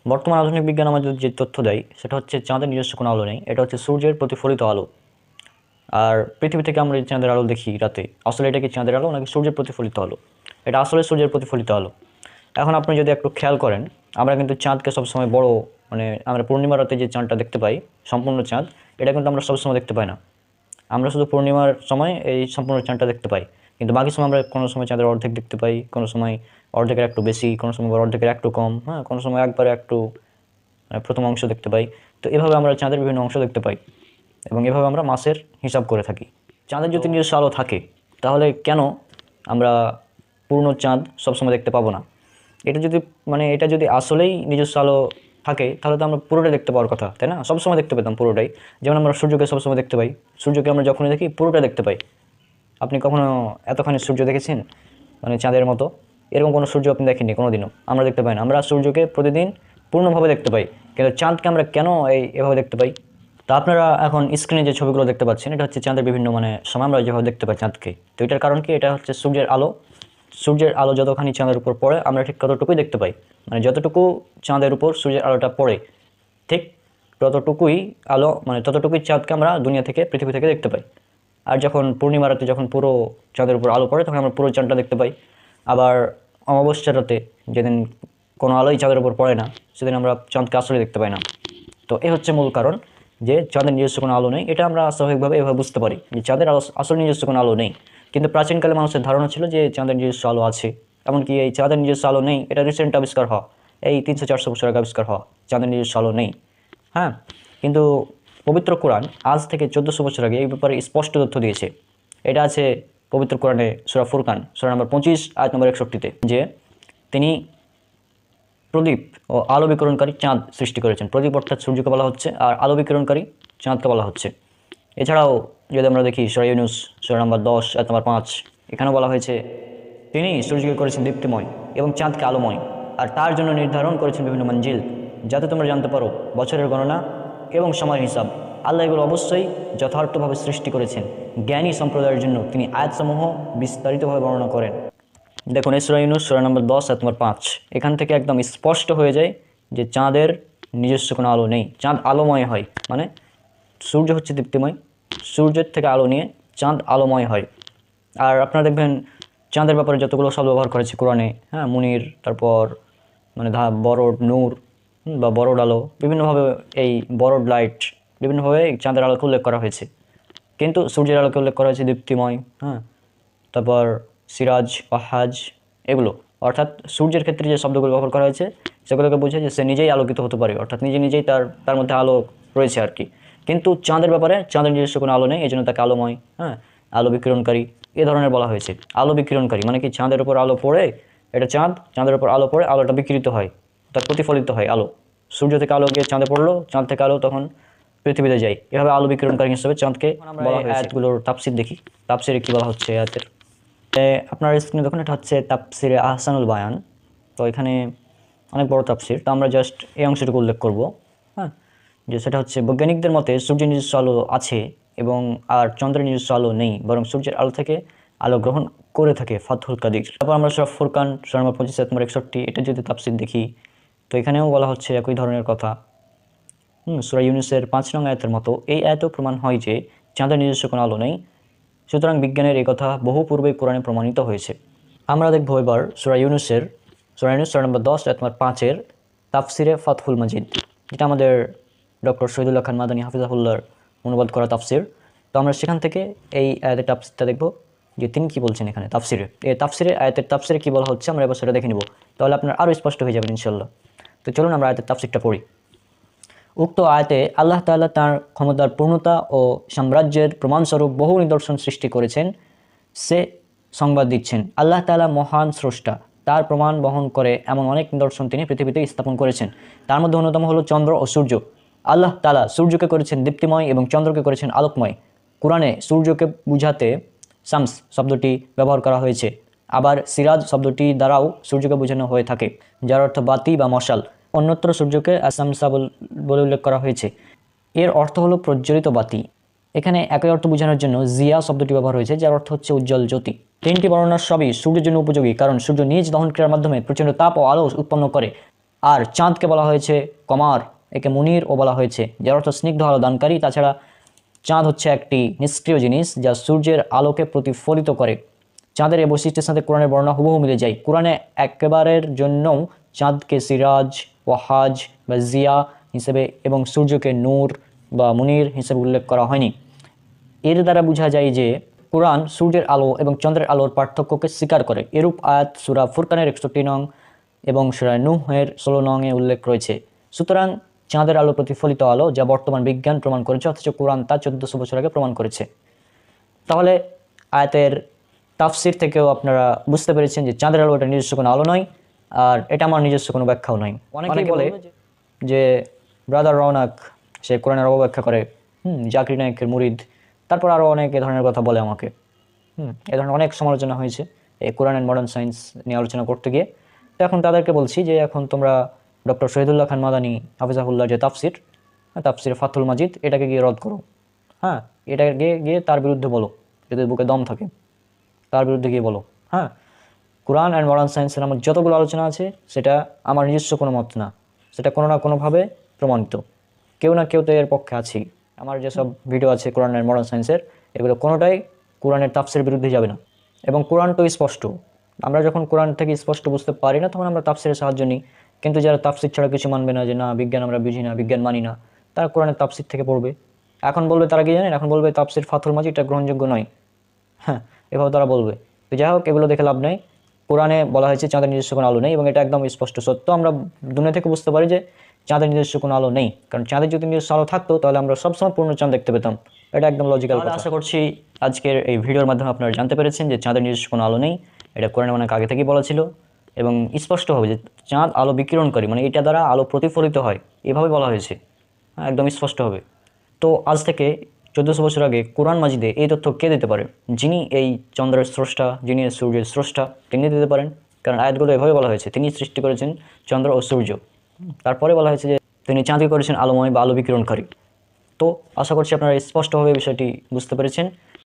বর্তমান আধুনিক বিজ্ঞান আমাদের যে তথ্য দেয় সেটা হচ্ছে চাঁদের নিজস্ব কোনো আলো নেই, এটা হচ্ছে সূর্যের প্রতিফলিত আলো। আর পৃথিবী থেকে আমরা যে চাঁদের আলো দেখি রাতে, আসলে এটা কি চাঁদের আলো নাকি সূর্যের প্রতিফলিত আলো? এটা আসলে সূর্যের প্রতিফলিত আলো। এখন আপনি যদি একটু খেয়াল করেন, আমরা কিন্তু চাঁদকে সবসময় বড়, মানে আমরা পূর্ণিমা রাতে যে চাঁদটা দেখতে পাই, সম্পূর্ণ চাঁদ, এটা কিন্তু আমরা সবসময় দেখতে পাই না। আমরা শুধু পূর্ণিমার সময় এই সম্পূর্ণ চাঁদটা দেখতে পাই, কিন্তু বাকি সময় আমরা কোনো সময় চাঁদের অর্ধেক দেখতে পাই, কোনো সময় অর্ধেকের একটু বেশি, কোনো সময় আবার অর্ধেকের একটু কম, হ্যাঁ, কোনো সময় একবারে একটু প্রথম অংশ দেখতে পাই। তো এভাবে আমরা চাঁদের বিভিন্ন অংশ দেখতে পাই এবং এভাবে আমরা মাসের হিসাব করে থাকি। চাঁদের যদি নিজস্ব আলো থাকে তাহলে কেন আমরা পূর্ণ চাঁদ সবসময় দেখতে পাবো না? এটা যদি আসলেই নিজস্ব আলো থাকে তাহলে তো আমরা পুরোটাই দেখতে পাওয়ার কথা, তাই না? সবসময় দেখতে পেতাম পুরোটাই। যেমন আমরা সূর্যকে সবসময় দেখতে পাই, সূর্যকে আমরা যখনই দেখি পুরোটা দেখতে পাই। আপনি কখনো এতখানি সূর্য দেখেছেন, মানে চাঁদের মতো? এরকম কোনো সূর্য আপনি দেখেননি কোনো দিনও? আমরা দেখতে পাই না। আমরা সূর্যকে প্রতিদিন পূর্ণভাবে দেখতে পাই, কিন্তু চাঁদকে আমরা কেন এভাবে দেখতে পাই? তো আপনারা এখন স্ক্রিনে যে ছবিগুলো দেখতে পাচ্ছেন, এটা হচ্ছে চাঁদের বিভিন্ন সময় আমরা যেভাবে দেখতে পাই চাঁদকে। তো এটার কারণ কি? এটা হচ্ছে সূর্যের আলো। সূর্যের আলো যতখানি চাঁদের উপর পড়ে আমরা ঠিক ততটুকুই দেখতে পাই। মানে যতটুকু চাঁদের উপর সূর্যের আলোটা পড়ে, ঠিক ততটুকুই আলো, মানে ততটুকুই চাঁদকে আমরা দুনিয়া থেকে, পৃথিবী থেকে দেখতে পাই। আর যখন পূর্ণিমা রাতে যখন পুরো চাঁদের উপর আলো পড়ে তখন আমরা পুরো চাঁদটা দেখতে পাই। আবার অমাবস্যার রাতে, যেদিন কোনো আলোই চাঁদের উপর পড়ে না, সেদিন আমরা চাঁদকে আসলে দেখতে পাই না। তো এই হচ্ছে মূল কারণ যে চাঁদের নিজস্ব কোনো আলো নেই। এটা আমরা স্বাভাবিকভাবে এভাবে বুঝতে পারি যে চাঁদের আসলে নিজস্ব কোনো আলো নেই। কিন্তু প্রাচীনকালে মানুষের ধারণা ছিল যে চাঁদের নিজস্ব আলো আছে। এমনকি এই চাঁদের নিজস্ব আলো নেই এটা রিসেন্ট আবিষ্কার হওয়া, এই 300-400 বছর আগে আবিষ্কার হওয়া, চাঁদের নিজস্ব আলো নেই। হ্যাঁ, কিন্তু পবিত্র কোরআন আজ থেকে 1400 বছর আগে এই ব্যাপারে স্পষ্ট তথ্য দিয়েছে। এটা আছে পবিত্র কোরআনে সূরা ফুরকান সূরা নম্বর 25 আয়াত নম্বর 61-তে, যে তিনি প্রদীপ ও আলো বিকিরণকারী চাঁদ সৃষ্টি করেছেন। প্রদীপ অর্থাৎ সূর্যকে বলা হচ্ছে, আর আলো বিকিরণকারী চাঁদকে বলা হচ্ছে। এছাড়াও যদি আমরা দেখি সূরা ইউনূস সূরা নম্বর 10 আয়াত নম্বর 5, এখানেও বলা হয়েছে তিনি সূর্যকে করেছেন দীপ্তিময় এবং চাঁদকে আলোময়, আর তার জন্য নির্ধারণ করেছেন বিভিন্ন মঞ্জিল, যাতে তোমরা জানতে পারো বছরের গণনা এবং সময়ের হিসাব। আল্লাহ এগুলো অবশ্যই যথার্থভাবে সৃষ্টি করেছেন। জ্ঞানী সম্প্রদায়ের জন্য তিনি আয়াতসমূহ বিস্তারিতভাবে বর্ণনা করেন। দেখুন সূরা ইউনূস সূরা নম্বর 10 আয়াত নম্বর 5, এখান থেকে একদম স্পষ্ট হয়ে যায় যে চাঁদের নিজস্ব কোনো আলো নেই। চাঁদ আলোময় হয়, মানে সূর্য হচ্ছে দীপ্তিময়, সূর্যের থেকে আলো নিয়ে চাঁদ আলোময় হয়। আর আপনারা দেখবেন চাঁদের ব্যাপারে যতগুলো শব্দ ব্যবহার করেছে কোরআনে, হ্যাঁ, মুনির, তারপর মানে বরড, নূর, বা বরড আলো, বিভিন্নভাবে এই বরড লাইট, বিভিন্নভাবে চাঁদের আলোকে উল্লেখ করা হয়েছে। কিন্তু সূর্যের আলোকে উল্লেখ করা হয়েছে দীপ্তিময়, হ্যাঁ, তারপর সিরাজ, ওয়াহাজ, এগুলো। অর্থাৎ সূর্যের ক্ষেত্রে যে শব্দগুলো ব্যবহার করা হয়েছে সেগুলোকে বোঝায় যে সে নিজেই আলোকিত হতে পারে, অর্থাৎ নিজেই তার মধ্যে আলো রয়েছে আর কি। কিন্তু চাঁদের ব্যাপারে চাঁদের নিজস্ব কোনো আলো নেই, এই জন্য তাকে আলোময়, হ্যাঁ, আলো বিকিরণকারী এ ধরনের বলা হয়েছে। আলো বিকিরণকারী মানে কি? চাঁদের উপর আলো পড়ে, এটা চাঁদের উপর আলো পড়ে, আলোটা বিকৃত হয়, তার প্রতিফলিত হয় আলো। সূর্য থেকে আলো গিয়ে চাঁদে পড়লো, চাঁদ থেকে আলো তখন পৃথিবীতে যায়, এভাবে আলো বিকিরণকারী হিসেবে চাঁদকে বলা হয়েছে। আয়াতগুলোর তাফসীর দেখি, তাফসীরে কি বলা হচ্ছে আয়াতের। আপনার স্ক্রিনে দেখুন, এটা হচ্ছে তাফসীরে আহসানুল বায়ান। তো এখানে অনেক বড় তাফসীর, তো আমরা জাস্ট এই অংশটুকু উল্লেখ করব। হ্যাঁ, যে সেটা হচ্ছে বৈজ্ঞানিকদের মতে সূর্যের নিজস্ব আলো আছে এবং আর চন্দ্রের নিজস্ব আলো নেই, বরং সূর্যের আলো থেকে আলো গ্রহণ করে থাকে ফাতহুল কাদির। তারপর আমরা সূরা ফুরকান সূরা নম্বর 25 আয়াত নম্বর 61, এটা যদি তাফসীর দেখি তো এখানেও বলা হচ্ছে একই ধরনের কথা। সূরা ইউনূসের 5 নং আয়াতের মতো এই আয়াতেও প্রমাণ হয় যে চাঁদের নিজস্ব কোনো আলো নেই। সুতরাং বিজ্ঞানের এই কথা বহু পূর্বেই কোরআনে প্রমাণিত হয়েছে। আমরা দেখব এবার সূরা ইউনূস সূরা নম্বর 10 আয়াত নম্বর 5-এর তাফসিরে ফাতহুল মাজিদ, যেটা আমাদের ডক্টর শহীদুল্লাহ খান মাদানী হাফিজাহুল্লাহর অনুবাদ করা তাফসির। তো আমরা সেখান থেকে এই আয়াতের তাফসিরটা দেখব যে তিনি কি বলছেন এখানে তাফসিরে। এই আয়াতের তাফসিরে কি বলা হচ্ছে আমরা এবার সেটা দেখে নেব, তাহলে আপনার আরও স্পষ্ট হয়ে যাবে ইনশাআল্লাহ। তো চলুন আমরা আয়াতের তাফসিরটা পড়ি। উক্ত আয়াতে আল্লাহ তাআলা তাঁর ক্ষমতার পূর্ণতা ও সাম্রাজ্যের প্রমাণস্বরূপ বহু নিদর্শন সৃষ্টি করেছেন। সে সংবাদ দিচ্ছেন, আল্লাহ তাআলা মহান স্রষ্টা, তার প্রমাণ বহন করে এমন অনেক নিদর্শন তিনি পৃথিবীতে স্থাপন করেছেন। তার মধ্যে অন্যতম হলো চন্দ্র ও সূর্য। আল্লাহ তাআলা সূর্যকে করেছেন দীপ্তিময় এবং চন্দ্রকে করেছেন আলোকময়। কোরআনে সূর্যকে বুঝাতে শামস শব্দটি ব্যবহার করা হয়েছে, আবার সিরাজ শব্দটি দ্বারাও সূর্যকে বোঝানো হয়ে থাকে, যার অর্থ বাতি বা মশাল। অন্যত্র সূর্যকে আসামসা বলে উল্লেখ করা হয়েছে, এর অর্থ হলো প্রজ্বলিত বাতি। এখানে একই অর্থ বোঝানোর জন্য জিয়া শব্দটি ব্যবহার হয়েছে, যার অর্থ হচ্ছে উজ্জ্বল জ্যোতি। তিনটি বর্ণনা সবই সূর্যের জন্য উপযোগী, কারণ সূর্য নিজ দহন ক্রিয়ার মাধ্যমে প্রচণ্ড তাপ ও আলো উৎপন্ন করে। আর চাঁদকে বলা হয়েছে কমার, একে মুনিরও বলা হয়েছে, যার অর্থ স্নিগ্ধ আলো দানকারী। তাছাড়া চাঁদ হচ্ছে একটি নিষ্ক্রিয় জিনিস যা সূর্যের আলোকে প্রতিফলিত করে। চাঁদের এই বৈশিষ্ট্যের সাথে কোরআনের বর্ণনা হুবহু মিলে যায়। কোরআনে একেবারের জন্যও চাঁদকে সিরাজ, ওয়াহাজ বা জিয়া হিসেবে এবং সূর্যকে নূর বা মুনির হিসেবে উল্লেখ করা হয়নি। এর দ্বারা বোঝা যায় যে কোরআন সূর্যের আলো এবং চন্দ্রের আলোর পার্থক্যকে স্বীকার করে। এরূপ আয়াত সূরা ফুরকানের 61 নং এবং সূরা নূহের 16 নংয়ে উল্লেখ রয়েছে। সুতরাং চাঁদের আলো প্রতিফলিত আলো, যা বর্তমান বিজ্ঞান প্রমাণ করেছে, অথচ কোরআন তা 1400 বছর আগে প্রমাণ করেছে। তাহলে আয়াতের তাফসির থেকেও আপনারা বুঝতে পেরেছেন যে চাঁদের আলো এটা নিজস্ব কোনো আলো নয়, আর এটা আমার নিজস্ব কোনো ব্যাখ্যাও নয়। অনেকেই বলে যে ব্রাদার রওনাক সে কোরআনের অবব্যাখ্যা করে, জাকির নায়েকের মুরিদ, তারপর আরও অনেক এ ধরনের কথা বলে আমাকে। এ ধরনের অনেক সমালোচনা হয়েছে এই কোরআন অ্যান্ড মডার্ন সায়েন্স নিয়ে আলোচনা করতে গিয়ে। তো এখন তাদেরকে বলছি যে এখন তোমরা ডক্টর শহীদুল্লাহ খান মাদানী হাফিজাহুল্লাহ যে তাফসির ফাতুল মাজিদ, এটাকে গিয়ে রদ করো। হ্যাঁ, এটাকে গিয়ে তার বিরুদ্ধে বলো, যদি বুকে দম থাকে তার বিরুদ্ধে গিয়ে বলো। হ্যাঁ, কোরআন অ্যান্ড মডার্ন সায়েন্সের আমার যতগুলো আলোচনা আছে সেটা আমার নিজস্ব কোনো মত না, সেটা কোনো না কোনোভাবে প্রমাণিত। কেউ না কেউ তো এর পক্ষে আছেই। আমার যেসব ভিডিও আছে কোরআন অ্যান্ড মডার্ন সায়েন্সের, এগুলো কোনোটাই কোরআনের তাফসিরের বিরুদ্ধে যাবে না। এবং কোরআন তো স্পষ্ট, আমরা যখন কোরআন থেকে স্পষ্ট বুঝতে পারি না তখন আমরা তাফসিরের সাহায্য নিই। কিন্তু যারা তাফসির ছাড়া কিছু মানবে না, যে না বিজ্ঞান আমরা বুঝি না, বিজ্ঞান মানি না, তারা কোরআনের তাফসির থেকে পড়বে। এখন বলবে তারা কি জানেন, এখন বলবে তাফসির ফাতুল মাজিদ এটা গ্রহণযোগ্য নয়। হ্যাঁ, এভাবে তারা বলবে। তো যাই হোক, এগুলো দেখে লাভ নেই। কোরআনে বলা হয়েছে চাঁদের নিজস্ব কোনো আলো নেই, এবং এটা একদম স্পষ্ট সত্য। আমরা দুনিয়া থেকে বুঝতে পারি যে চাঁদের নিজস্ব কোনো আলো নেই, কারণ চাঁদের যদি নিজস্ব আলো থাকতো তাহলে আমরা সবসময় পূর্ণ চাঁদ দেখতে পেতাম। এটা একদম লজিক্যাল কথা। আশা করছি আজকের এই ভিডিওর মাধ্যমে আপনারা জানতে পেরেছেন যে চাঁদের নিজস্ব কোনো আলো নেই। এটা কোরআনে অনেক আগে থেকেই বলা ছিল, এবং স্পষ্ট হবে যে চাঁদ আলো বিকিরণ করে, মানে এটা দ্বারা আলো প্রতিফলিত হয়, এভাবে বলা হয়েছে। হ্যাঁ, একদম স্পষ্ট হবে। তো আজ থেকে 1400 বছর আগে কোরআন মাজিদে এই তথ্য কে দিতে পারে? যিনি এই চন্দ্রের স্রষ্টা, যিনি সূর্যের স্রষ্টা, তিনি দিতে পারেন। কারণ আয়াতগুলো এভাবে বলা হয়েছে, তিনি সৃষ্টি করেছেন চন্দ্র ও সূর্য। তারপরে বলা হয়েছে যে তিনি চাঁদকে করেছেন আলোময় বা আলো বিকিরণকারী। তো আশা করছি আপনারা স্পষ্টভাবে বিষয়টি বুঝতে পেরেছেন।